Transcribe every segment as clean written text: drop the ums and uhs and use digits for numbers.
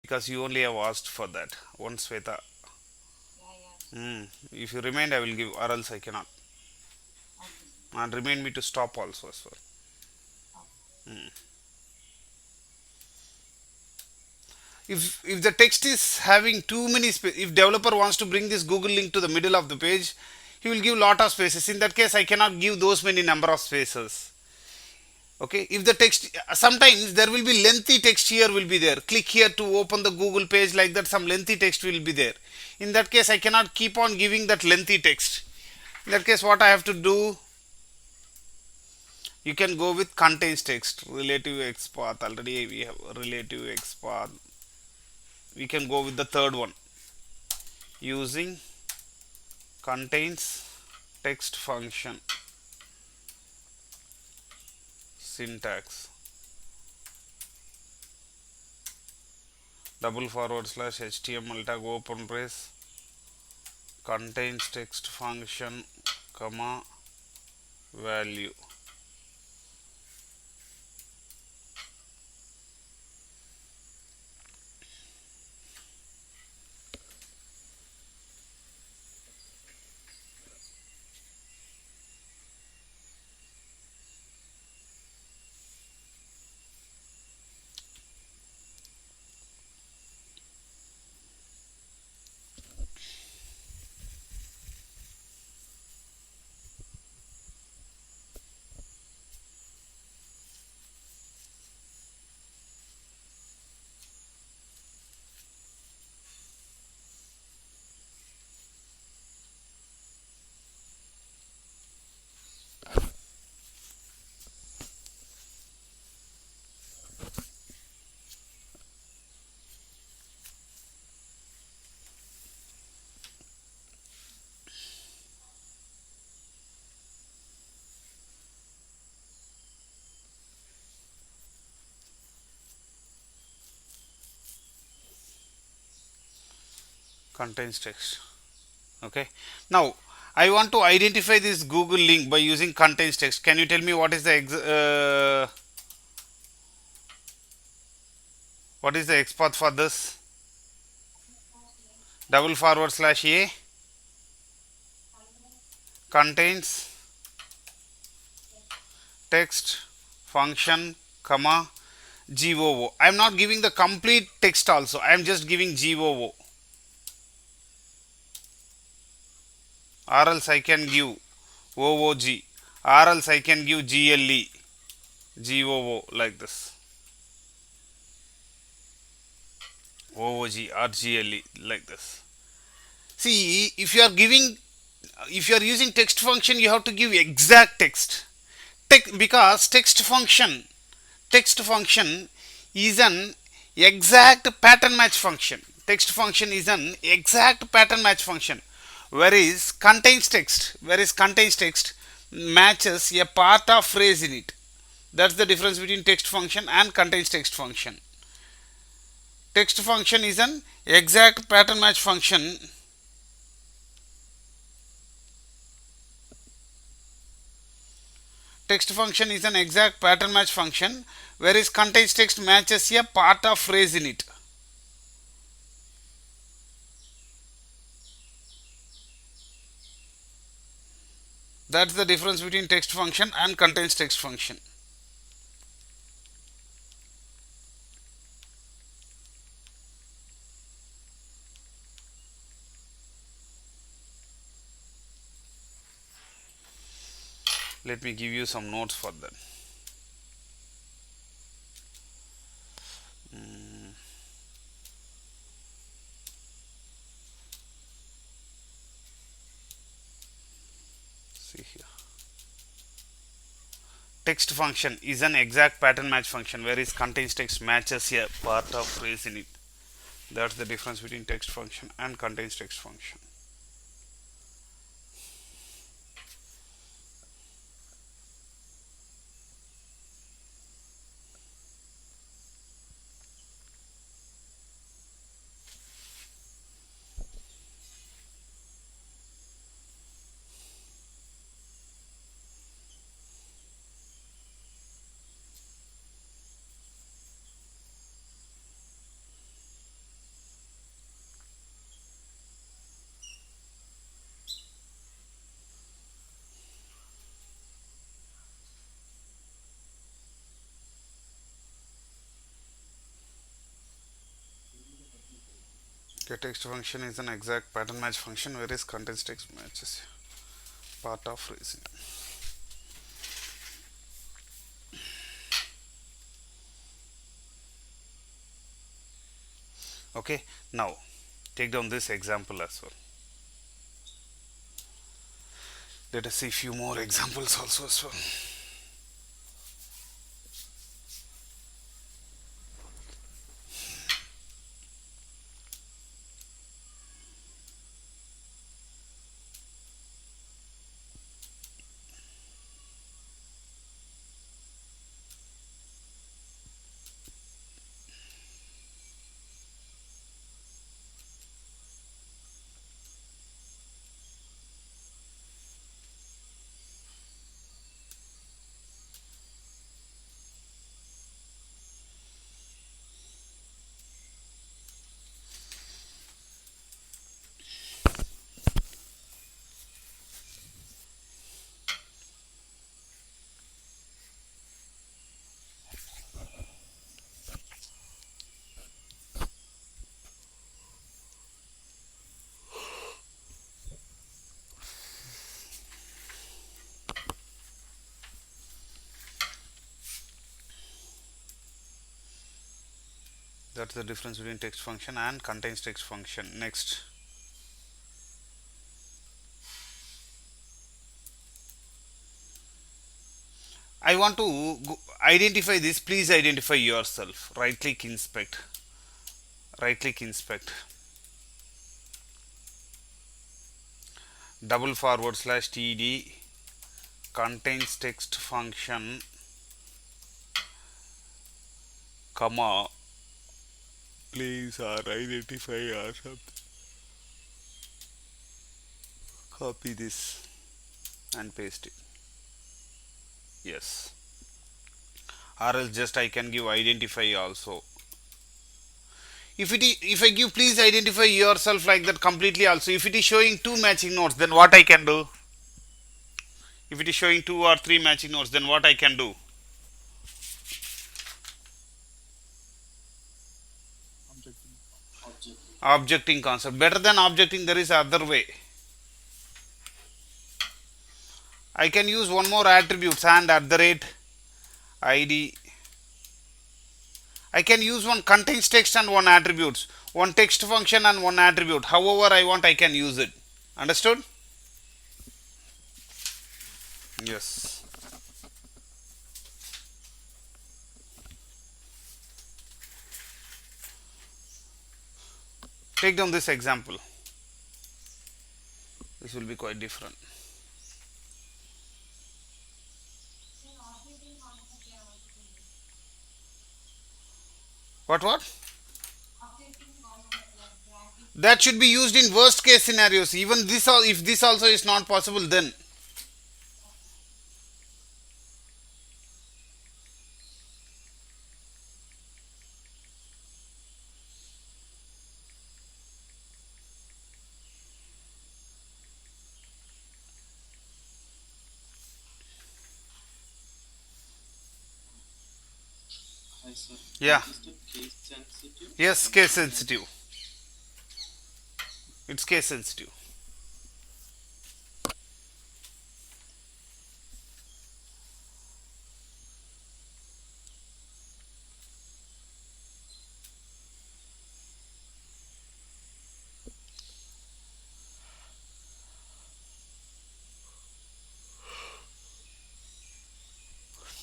because you only have asked for that. One Sweta. If you remind, I will give, or else I cannot. And remind me to stop also as well. If the text is having too many space, if developer wants to bring this Google link to the middle of the page, he will give lot of spaces. In that case, I cannot give those many number of spaces. Okay, if the text, sometimes there will be lengthy text here will be there, click here to open the Google page, like that some lengthy text will be there. In that case, I cannot keep on giving that lengthy text. In that case, what I have to do, you can go with contains text, relative XPath. Already we have relative XPath. We can go with the third one, using contains text function. Syntax: /HTML tag open brace, contains text function, comma, value. Contains text. Okay, now I want to identify this Google link by using contains text. Can you tell me what is the XPath for this? /a contains text function, comma, GOO. I am not giving the complete text also, I am just giving GOO, or else I can give OOG, or else I can give GLE, GOO, like this, OOG or GLE, like this. See, if you are using text function, you have to give exact text. Because text function is an exact pattern match function. Text function is an exact pattern match function, whereas contains text matches a part of phrase in it. That's the difference between text function and contains text function. Text function is an exact pattern match function. Text function is an exact pattern match function, whereas contains text matches a part of phrase in it. That's the difference between text function and contains text function. Let me give you some notes for that. See here. Text function is an exact pattern match function, whereas contains text matches a part of phrase in it. That's the difference between text function and contains text function. GetText function is an exact pattern match function, whereas contains text matches part of reason. Okay, now take down this example as well. Let us see few more examples also as well. That's the difference between text function and contains text function. Next, I want to identify this. Please identify yourself. Right click inspect. Right click inspect. Double forward slash td contains text function, comma, please or identify yourself. Copy this and paste it. Yes. Or else just I can give identify also. If I give please identify yourself like that completely also, if it is showing two matching nodes, then what I can do? If it is showing two or three matching nodes, then what I can do? Objecting concept. Better than objecting, there is other way. I can use one more attributes and at the rate id. I can use one contains text and one attributes, one text function and one attribute. However I want, I can use it. Understood? Yes. Take down this example. This will be quite different. What? That should be used in worst case scenarios. Even this, if this also is not possible, then yeah. Yes, case sensitive. It's case sensitive.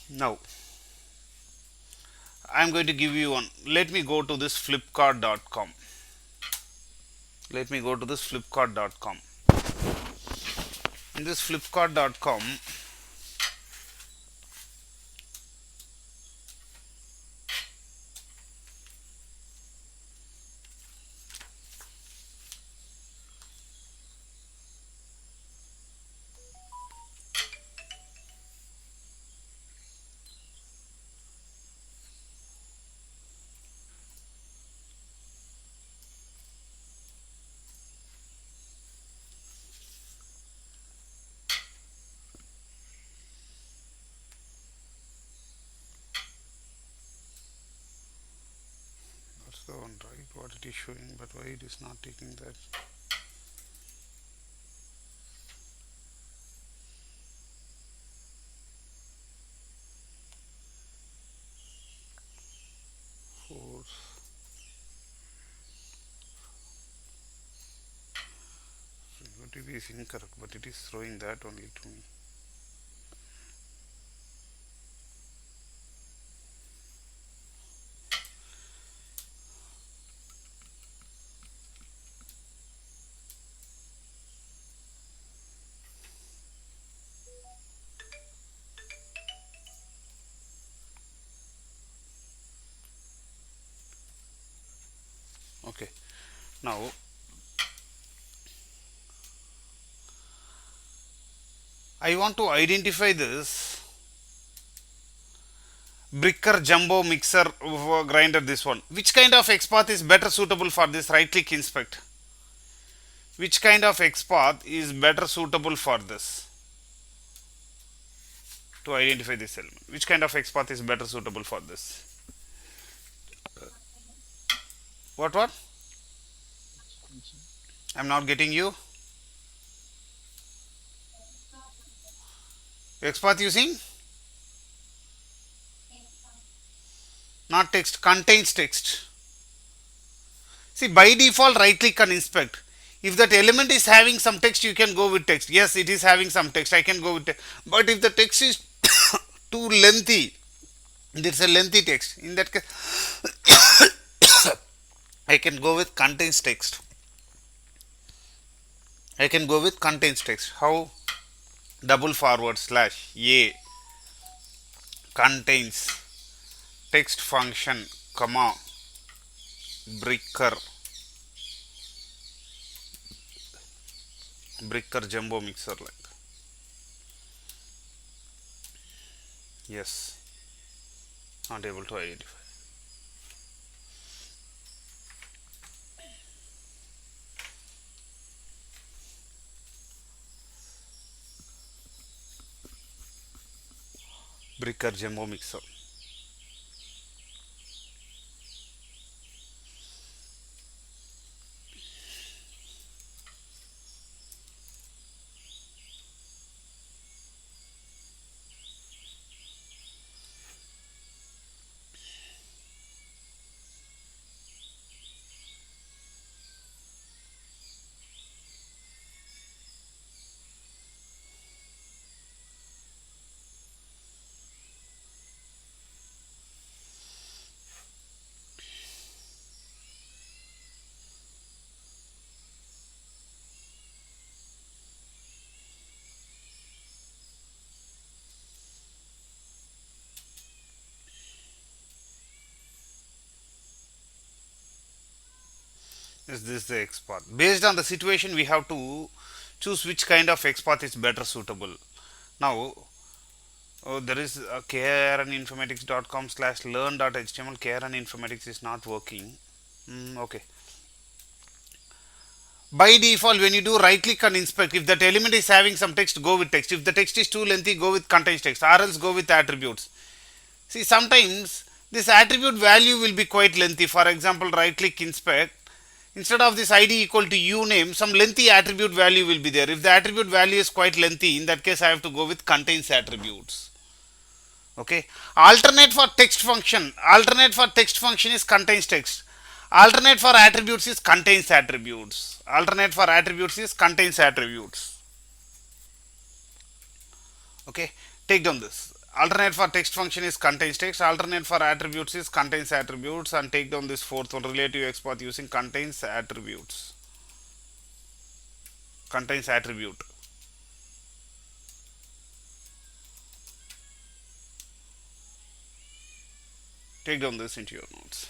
Now, I'm going to give you one. Let me go to this flipkart.com. Let me go to this flipkart.com. In this flipkart.com, right what it is showing, but why it is not taking that? Four. OTP is incorrect, but it is throwing that only to me. Okay, now I want to identify this bricker jumbo mixer grinder, this one. Which kind of XPath is better suitable for this? Right click inspect. Which kind of XPath is better suitable for this? To identify this element. Which kind of XPath is better suitable for this? What? I'm not getting you. XPath using? Not text, contains text. See, by default, right click and inspect. If that element is having some text, you can go with text. Yes, it is having some text. I can go with text. But if the text is too lengthy, it's a lengthy text. In that case, I can go with contains text. I can go with contains text. How? Double forward slash a contains text function, comma, bricker jumbo mixer, like. Yes, not able to identify. Bricker jumbo mixer. Is this the XPath? Based on the situation, we have to choose which kind of XPath is better suitable. Now, there is a krninformatics.com slash learn.html. Informatics is not working. Okay. By default, when you do right click and inspect, if that element is having some text, go with text. If the text is too lengthy, go with contains text, or else go with attributes. See, sometimes this attribute value will be quite lengthy. For example, right click inspect. Instead of this id equal to uname, some lengthy attribute value will be there. If the attribute value is quite lengthy, in that case I have to go with contains attributes. Okay. Alternate for text function is contains text. Alternate for attributes is contains attributes. Alternate for attributes is contains attributes. Okay. Take down this. Alternate for text function is contains text. Alternate for attributes is contains attributes. And take down this fourth one, relative XPath using contains attributes. Contains attribute. Take down this into your notes.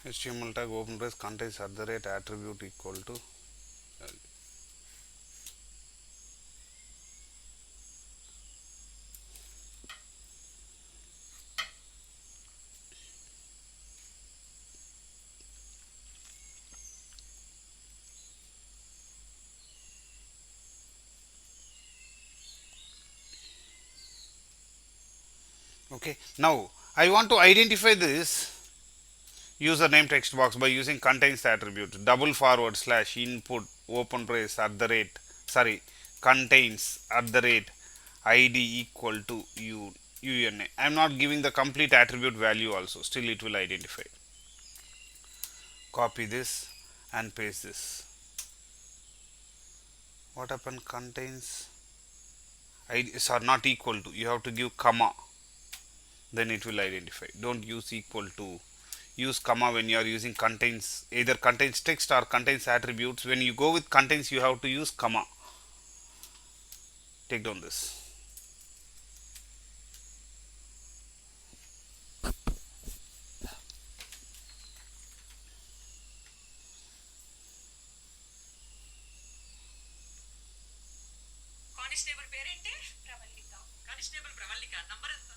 HTML tag open brace contains at the rate attribute equal to. Okay, now I want to identify this username text box by using contains attribute double forward slash input open brace at the rate, sorry, contains at the rate id equal to una. I am not giving the complete attribute value also, still it will identify. Copy this and paste this. What happened? Contains IDs are not equal to, you have to give comma, then it will identify. Don't use equal to. Use comma when you are using contains, either contains text or contains attributes. When you go with contains, you have to use comma. Take down this. Constable పేరేంటి? Pravalika. Constable Pravalika number ఎంత?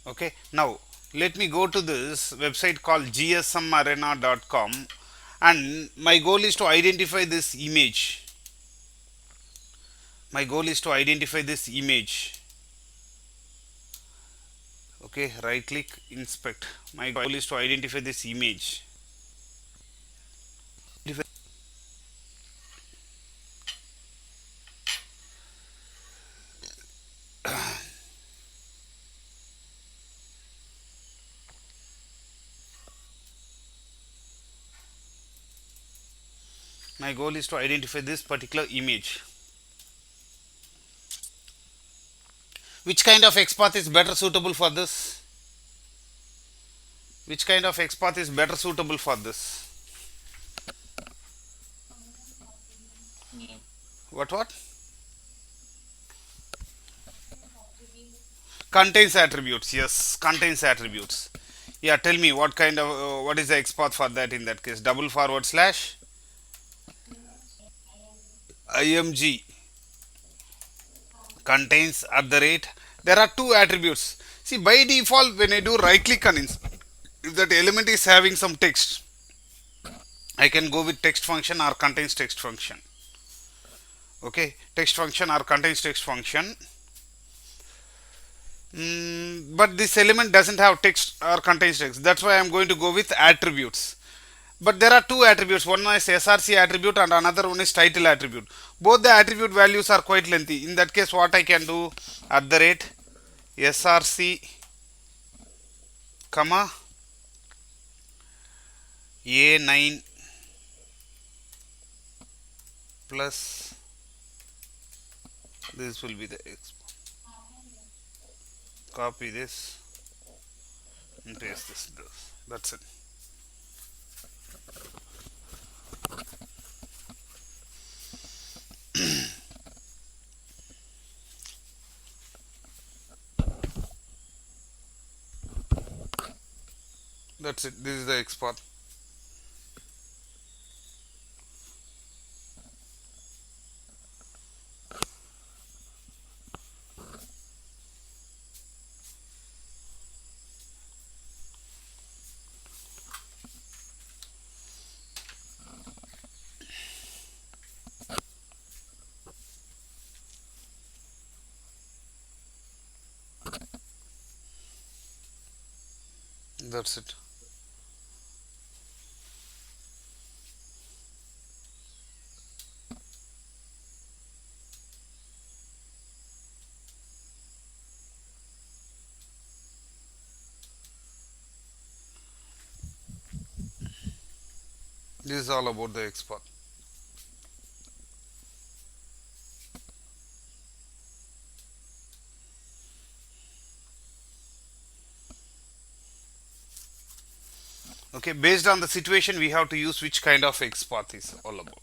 Okay, now let me go to this website called gsmarena.com, and my goal is to identify this image. My goal is to identify this image. Okay, right click, inspect. My goal is to identify this image. My goal is to identify this particular image. Which kind of XPath is better suitable for this? Which kind of XPath is better suitable for this? What? Contains attributes. Yes, contains attributes. Yeah, tell me what kind of what is the XPath for that in that case? Double forward slash img contains at the rate. There are two attributes. See, by default, when I do right click on if that element is having some text, I can go with text function or contains text function. Okay, text function or contains text function. But this element doesn't have text or contains text. That's why I'm going to go with attributes. But there are two attributes. One is src attribute and another one is title attribute. Both the attribute values are quite lengthy. In that case, what I can do, at the rate src comma a9 plus, this will be the x. Copy this and paste this. That's it. That's it. This is the XPath. That's it. This is all about the Xpath. Okay, based on the situation, we have to use which kind of Xpath is all about.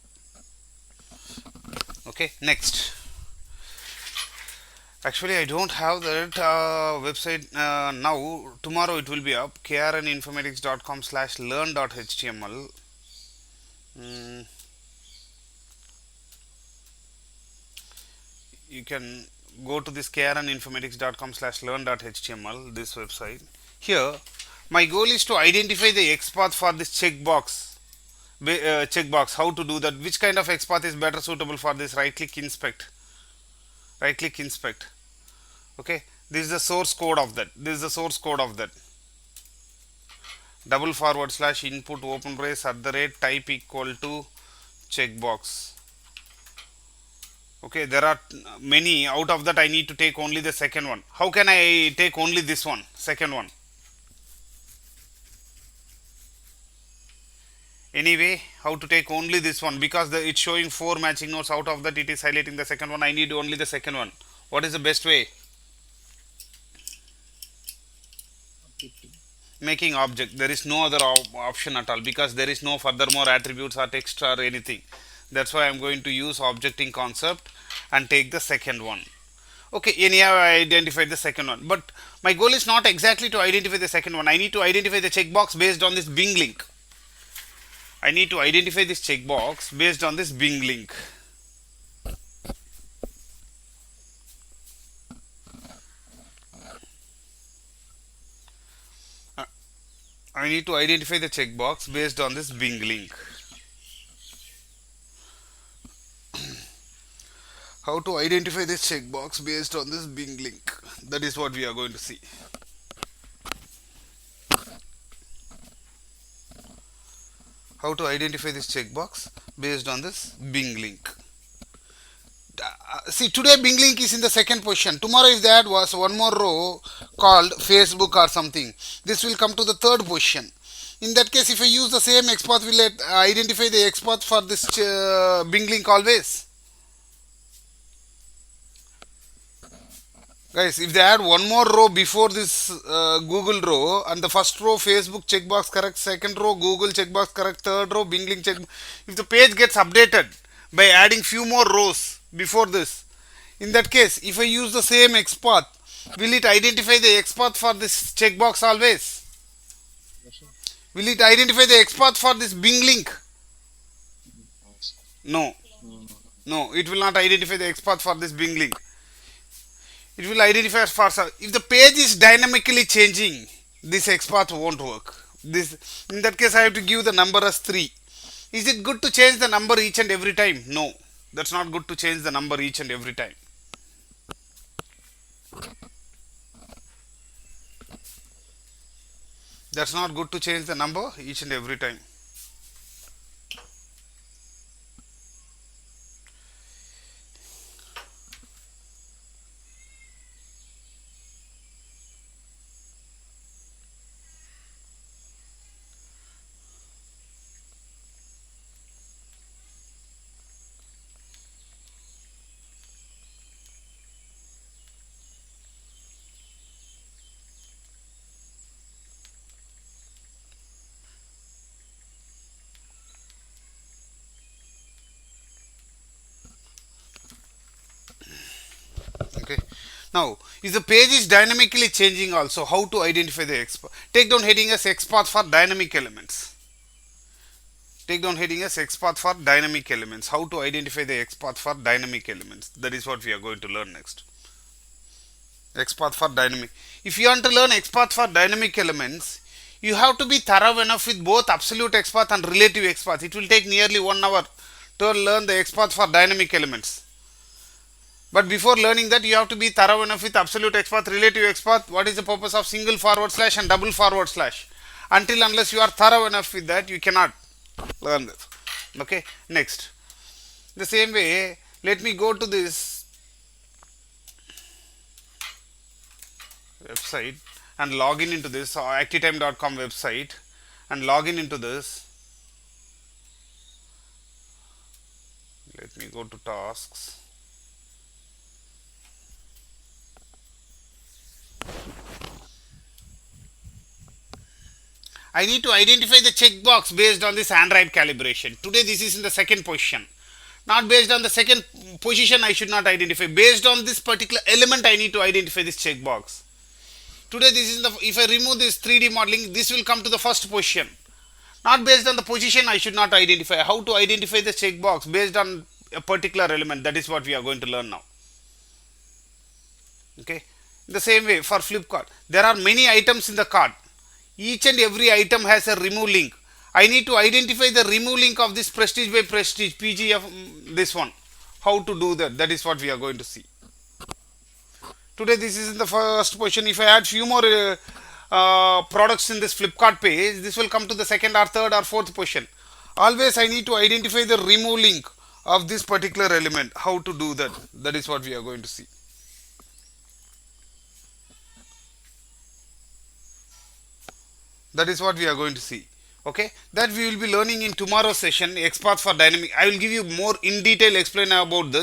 Okay, next. Actually, I don't have that website now. Tomorrow it will be up. krninformatics.com/learn.html. Mm, you can go to this krninformatics.com/learn.html, this website. Here, my goal is to identify the XPath for this checkbox. Checkbox. How to do that? Which kind of XPath is better suitable for this? Right click inspect. Right click inspect. Okay. This is the source code of that. This is the source code of that. /input open brace @ type equal to checkbox. Okay, there are many. Out of that, I need to take only the second one. How can I take only this one, second one? Anyway, how to take only this one? Because it's showing 4 matching nodes. Out of that, it is highlighting the second one. I need only the second one. What is the best way? Making object. There is no other option at all, because there is no furthermore attributes or text or anything. That's why I'm going to use objecting concept and take the second one. Okay, anyhow, I identified the second one. But my goal is not exactly to identify the second one. I need to identify the checkbox based on this Bing link. I need to identify this checkbox based on this Bing link. Uh, I need to identify the checkbox based on this Bing link. How to identify this checkbox based on this Bing link? That is what we are going to see. How to identify this checkbox based on this Bing link. See, today Bing link is in the second position. Tomorrow, if that was one more row called Facebook or something, this will come to the third position. In that case, if I use the same XPath, will it identify the XPath for this Bing link always? Guys, if they add one more row before this Google row, and the first row Facebook checkbox correct, second row Google checkbox correct, third row Bing link check, if the page gets updated by adding few more rows before this, in that case, if I use the same XPath, will it identify the XPath for this checkbox always? Will it identify the XPath for this Bing link? No. No, it will not identify the XPath for this Bing link. It will identify as far as if the page is dynamically changing, this XPath won't work. This, in that case, I have to give the number as 3. Is it good to change the number each and every time? No, that's not good to change the number each and every time. That's not good to change the number each and every time. Okay. Now, if the page is dynamically changing also, how to identify the XPath? Take down heading as XPath for dynamic elements. Take down heading as XPath for dynamic elements. How to identify the XPath for dynamic elements? That is what we are going to learn next. XPath for dynamic. If you want to learn XPath for dynamic elements, you have to be thorough enough with both absolute XPath and relative XPath. It will take nearly 1 hour to learn the XPath for dynamic elements. But before learning that, you have to be thorough enough with absolute XPath, relative XPath. What is the purpose of single forward slash and double forward slash? Until unless you are thorough enough with that, you cannot learn this. Okay, next. The same way, let me go to this website and log in into this actitime.com website and log in into this. Let me go to tasks. I need to identify the checkbox based on this Android calibration. Today this is in the second position. Not based on the second position, I should not identify. Based on this particular element, I need to identify this checkbox. Today this is the, if I remove this 3D modeling, this will come to the first position. Not based on the position, I should not identify. How to identify the checkbox based on a particular element, that is what we are going to learn now. Okay. In the same way, for Flipkart, there are many items in the cart. Each and every item has a remove link. I need to identify the remove link of this Prestige by Prestige, PGF, this one. How to do that, that is what we are going to see. Today this is in the first position. If I add few more products in this Flipkart page, this will come to the second or third or fourth position. Always I need to identify the remove link of this particular element. How to do that, that is what we are going to see. That is what we are going to see. Okay, that we will be learning in tomorrow's session, Xpath for dynamic. I will give you more in detail explain about this.